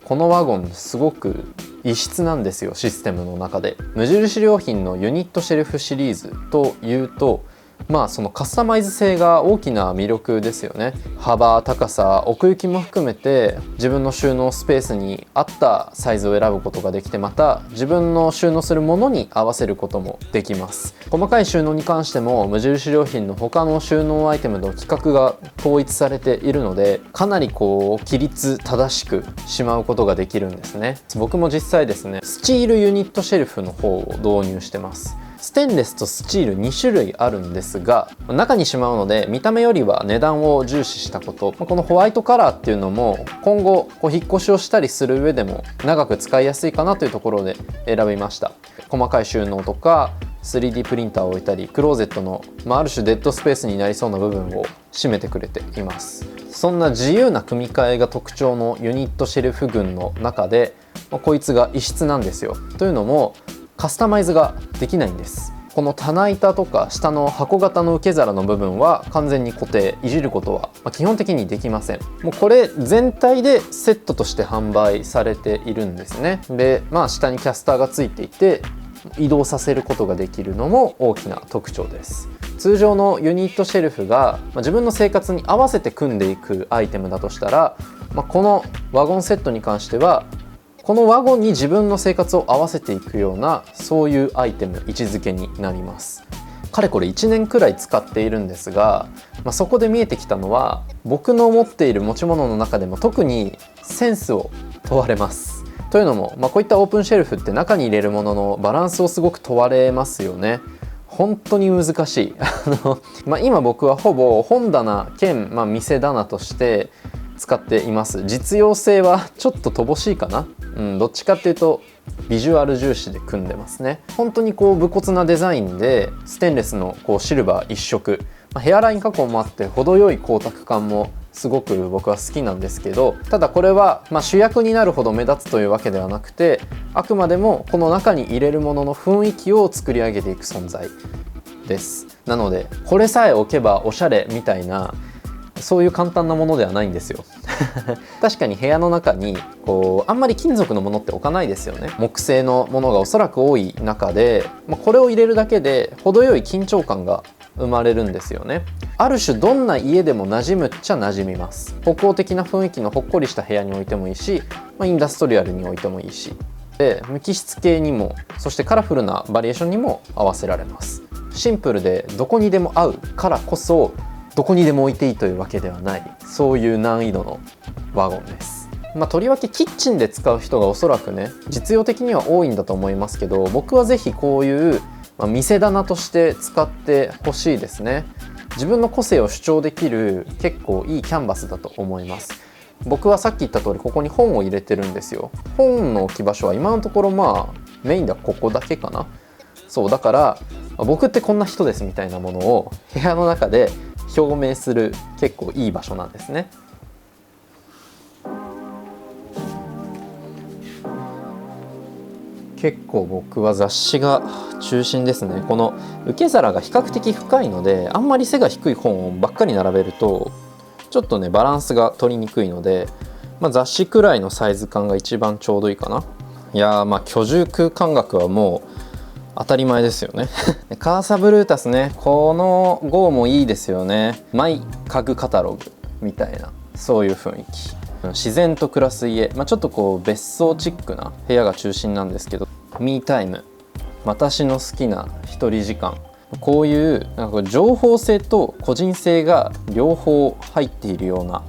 このワゴンすごく異質なんですよ、システムの中で。無印良品のユニットシェルフシリーズというと、そのカスタマイズ性が大きな魅力ですよね。幅、高さ、奥行きも含めて自分の収納スペースに合ったサイズを選ぶことができて、また自分の収納するものに合わせることもできます。細かい収納に関しても無印良品の他の収納アイテムの規格が統一されているので、かなり規律正しくしまうことができるんですね。僕も実際ですね、スチールユニットシェルフの方を導入してます。ステンレスとスチール2種類あるんですが、中にしまうので見た目よりは値段を重視したこと、このホワイトカラーっていうのも今後引っ越しをしたりする上でも長く使いやすいかなというところで選びました。細かい収納とか 3D プリンターを置いたり、クローゼットの、ある種デッドスペースになりそうな部分を占めてくれています。そんな自由な組み替えが特徴のユニットシェルフ群の中で、こいつが異質なんですよ。というのもカスタマイズができないんです。この棚板とか下の箱型の受け皿の部分は完全に固定、いじることは基本的にできません。もうこれ全体でセットとして販売されているんですね。で、下にキャスターがついていて移動させることができるのも大きな特徴です。通常のユニットシェルフが自分の生活に合わせて組んでいくアイテムだとしたら、このワゴンセットに関してはこのワゴンに自分の生活を合わせていくような、そういうアイテム、位置づけになります。かれこれ1年くらい使っているんですが、そこで見えてきたのは、僕の持っている持ち物の中でも特にセンスを問われます。というのも、こういったオープンシェルフって中に入れるもののバランスをすごく問われますよね。本当に難しい。今僕はほぼ本棚兼、店棚として使っています。実用性はちょっと乏しいかな。どっちかっていうとビジュアル重視で組んでますね。本当に武骨なデザインでステンレスのシルバー一色、ヘアライン加工もあって程よい光沢感もすごく僕は好きなんですけど、ただこれは主役になるほど目立つというわけではなくて、あくまでもこの中に入れるものの雰囲気を作り上げていく存在です。なのでこれさえ置けばおしゃれみたいな、そういう簡単なものではないんですよ。確かに部屋の中にあんまり金属のものって置かないですよね。木製のものがおそらく多い中で、これを入れるだけで程よい緊張感が生まれるんですよね。ある種どんな家でも馴染むっちゃ馴染みます。北欧的な雰囲気のほっこりした部屋に置いてもいいし、インダストリアルに置いてもいいし、で無機質系にも、そしてカラフルなバリエーションにも合わせられます。シンプルでどこにでも合うからこそどこにでも置いていいというわけではない、そういう難易度のワゴンです。とりわけキッチンで使う人がおそらくね、実用的には多いんだと思いますけど、僕はぜひこういう店棚として使ってほしいですね。自分の個性を主張できる結構いいキャンバスだと思います。僕はさっき言った通りここに本を入れてるんですよ。本の置き場所は今のところメインではここだけかな。そうだから僕ってこんな人ですみたいなものを部屋の中で表明する結構いい場所なんですね。結構僕は雑誌が中心ですね。この受け皿が比較的深いので、あんまり背が低い本ばっかり並べるとちょっとねバランスが取りにくいので、雑誌くらいのサイズ感が一番ちょうどいいかな。いやー居住空間学はもう当たり前ですよね。カーサブルータスね、この号もいいですよね。マイ家具カタログみたいな、そういう雰囲気。自然と暮らす家、ちょっと別荘チックな部屋が中心なんですけど、ミータイム、私の好きな一人時間、こういう情報性と個人性が両方入っているような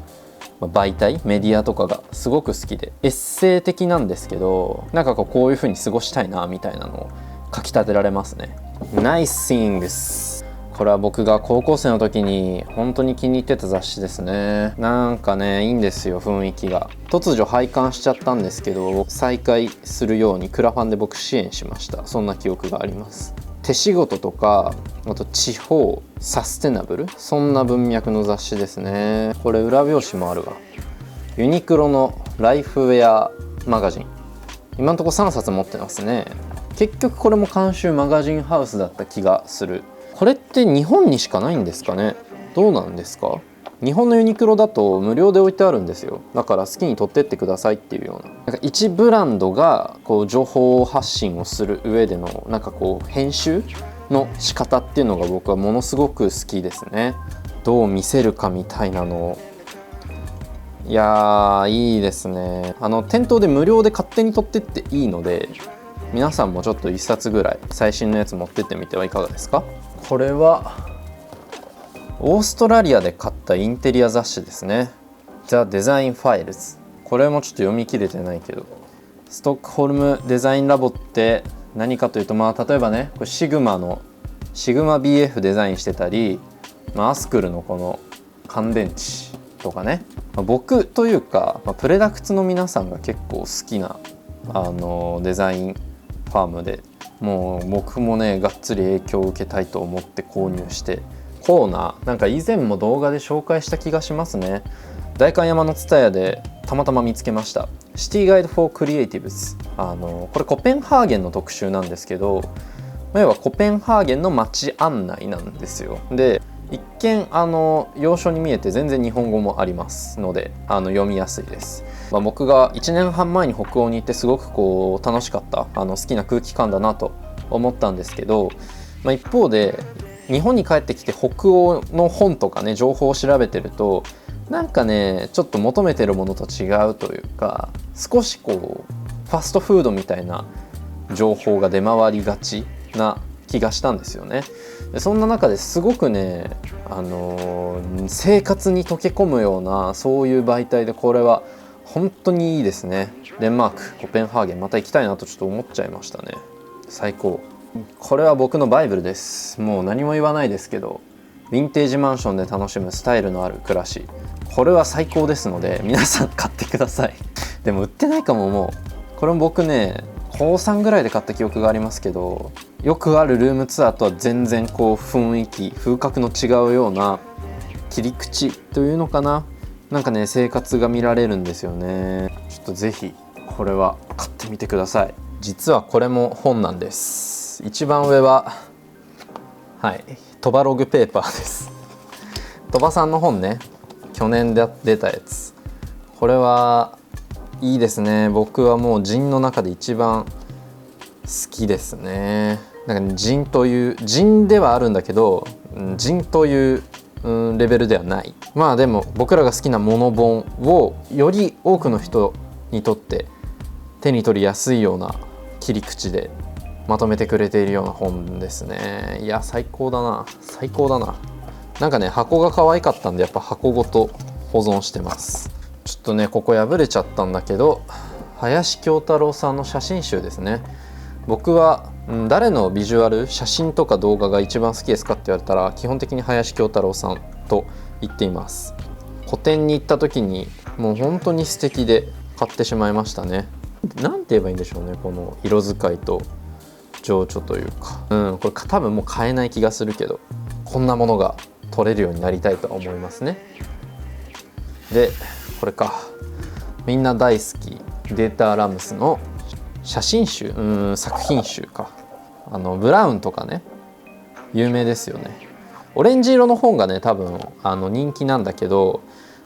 媒体、メディアとかがすごく好きで、エッセイ的なんですけど、こういう風に過ごしたいなみたいなのを書き立てられますね。Nice Things、これは僕が高校生の時に本当に気に入ってた雑誌ですね。いいんですよ、雰囲気が。突如廃刊しちゃったんですけど、再開するようにクラファンで僕支援しました。そんな記憶があります。手仕事とか、あと地方サステナブル、そんな文脈の雑誌ですね。これ裏表紙もあるわ。ユニクロのライフウェアマガジン、今のところ3冊持ってますね。結局これも監修マガジンハウスだった気がする。これって日本にしかないんですかね。どうなんですか。日本のユニクロだと無料で置いてあるんですよ。だから好きに取ってってくださいっていうような、なんか一ブランドがこう情報発信をする上でのなんかこう編集の仕方っていうのが僕はものすごく好きですね。どう見せるかみたいなの、いやーいいですね。店頭で無料で勝手に取ってっていいので、皆さんもちょっと1冊ぐらい最新のやつ持ってってみてはいかがですか。これはオーストラリアで買ったインテリア雑誌ですね。 The Design Files。 これもちょっと読み切れてないけど、ストックホルムデザインラボって何かというと、例えばね、これシグマ BF デザインしてたり、アスクルのこの乾電池とかね、僕というか、プレダクツの皆さんが結構好きなデザインファームで、もう僕もねがっつり影響を受けたいと思って購入して、コーナーなんか以前も動画で紹介した気がしますね。代官山の蔦屋でたまたま見つけました。シティガイドフォークリエイティブス。これコペンハーゲンの特集なんですけど、要はコペンハーゲンの街案内なんですよ。で一見要所に見えて全然日本語もありますので読みやすいです。僕が1年半前に北欧に行ってすごくこう楽しかった好きな空気感だなと思ったんですけど、一方で日本に帰ってきて北欧の本とかね情報を調べてると、なんかねちょっと求めてるものと違うというか、少しこうファストフードみたいな情報が出回りがちな気がしたんですよね。そんな中ですごくね、生活に溶け込むようなそういう媒体で、これは本当にいいですね。デンマークコペンハーゲンまた行きたいなとちょっと思っちゃいましたね。最高。これは僕のバイブルです。もう何も言わないですけど、ヴィンテージマンションで楽しむスタイルのある暮らし、これは最高ですので皆さん買ってください。でも売ってないかも。もうこれも僕ね高3ぐらいで買った記憶がありますけど、よくあるルームツアーとは全然こう雰囲気風格の違うような切り口というのかな、なんかね生活が見られるんですよね。ちょっとぜひこれは買ってみてください。実はこれも本なんです。一番上は鳥羽ログペーパーです。鳥羽さんの本ね、去年で出たやつ。これはいいですね。僕はもうジンの中で一番好きですね。なんかジンではあるんだけど、ジンというレベルではない。でも僕らが好きなモノ本をより多くの人にとって手に取りやすいような切り口でまとめてくれているような本ですね。いや最高だな。なんかね箱が可愛かったんで、やっぱ箱ごと保存してます。ちょっとねここ破れちゃったんだけど、林京太郎さんの写真集ですね。僕は誰のビジュアル写真とか動画が一番好きですかって言われたら、基本的に林京太郎さんと言っています。個展に行った時にもう本当に素敵で買ってしまいましたね。なんて言えばいいんでしょうね、この色使いと情緒というか、これ多分もう買えない気がするけど、こんなものが撮れるようになりたいと思いますね。でこれか、みんな大好きデータラムスの写真集、作品集か。ブラウンとかね有名ですよね。オレンジ色の本がね多分人気なんだけど、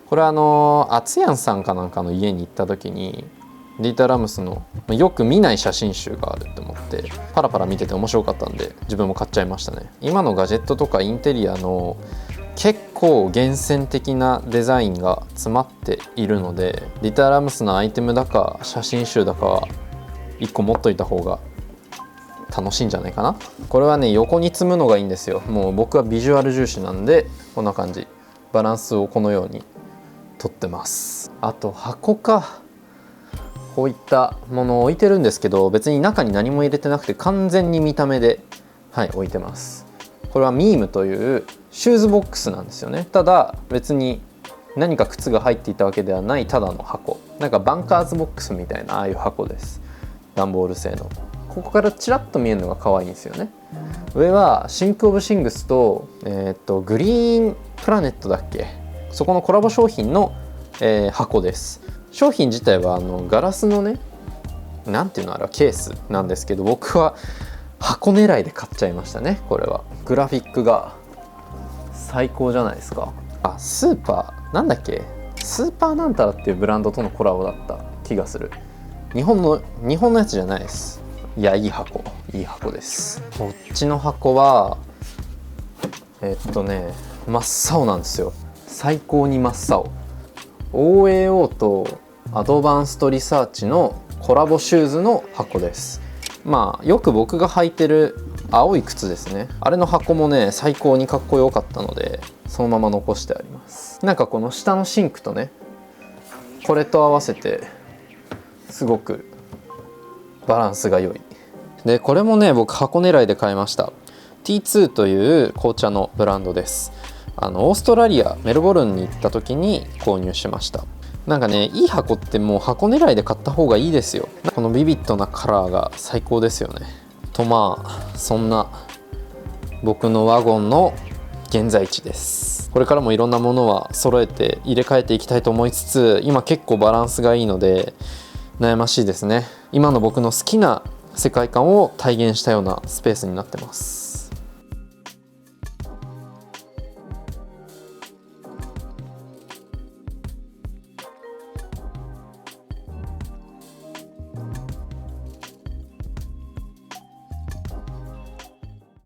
これアツヤンさんかなんかの家に行った時にディータラムスのよく見ない写真集があるって思ってパラパラ見てて面白かったんで自分も買っちゃいましたね。今のガジェットとかインテリアの結構厳選的なデザインが詰まっているので、ディータラムスのアイテムだか写真集だかは1個持っといた方が楽しいんじゃないかな。これはね横に積むのがいいんですよ。もう僕はビジュアル重視なんでこんな感じ、バランスをこのようにとってます。あと箱か、こういったものを置いてるんですけど、別に中に何も入れてなくて完全に見た目で置いてます。これはミームというシューズボックスなんですよね。ただ別に何か靴が入っていたわけではないただの箱、なんかバンカーズボックスみたいなああいう箱です。段ボール製の。ここからチラッと見えるのが可愛いんですよね。上はシンク・オブ・シングスと、グリーンプラネットだっけ、そこのコラボ商品の、箱です。商品自体はガラスのね、なんていうのあれはケースなんですけど、僕は箱狙いで買っちゃいましたね。これはグラフィックが最高じゃないですか。あ、スーパーなんだっけ、スーパーなんたらっていうブランドとのコラボだった気がする。日本のやつじゃないです。いや、いい箱です。こっちの箱は真っ青なんですよ。最高に真っ青。 OAO とアドバンストリサーチのコラボシューズの箱です。まあよく僕が履いてる青い靴ですね、あれの箱もね最高にかっこよかったのでそのまま残してあります。なんかこの下のシンクとねこれと合わせてすごくバランスが良い。でこれもね僕箱狙いで買いました。 T2 という紅茶のブランドです。オーストラリアメルボルンに行った時に購入しました。なんかねいい箱ってもう箱狙いで買った方がいいですよ。このビビッドなカラーが最高ですよね。とまあそんな僕のワゴンの現在地です。これからもいろんなものは揃えて入れ替えていきたいと思いつつ、今結構バランスがいいので悩ましいですね。今の僕の好きな世界観を体現したようなスペースになってます。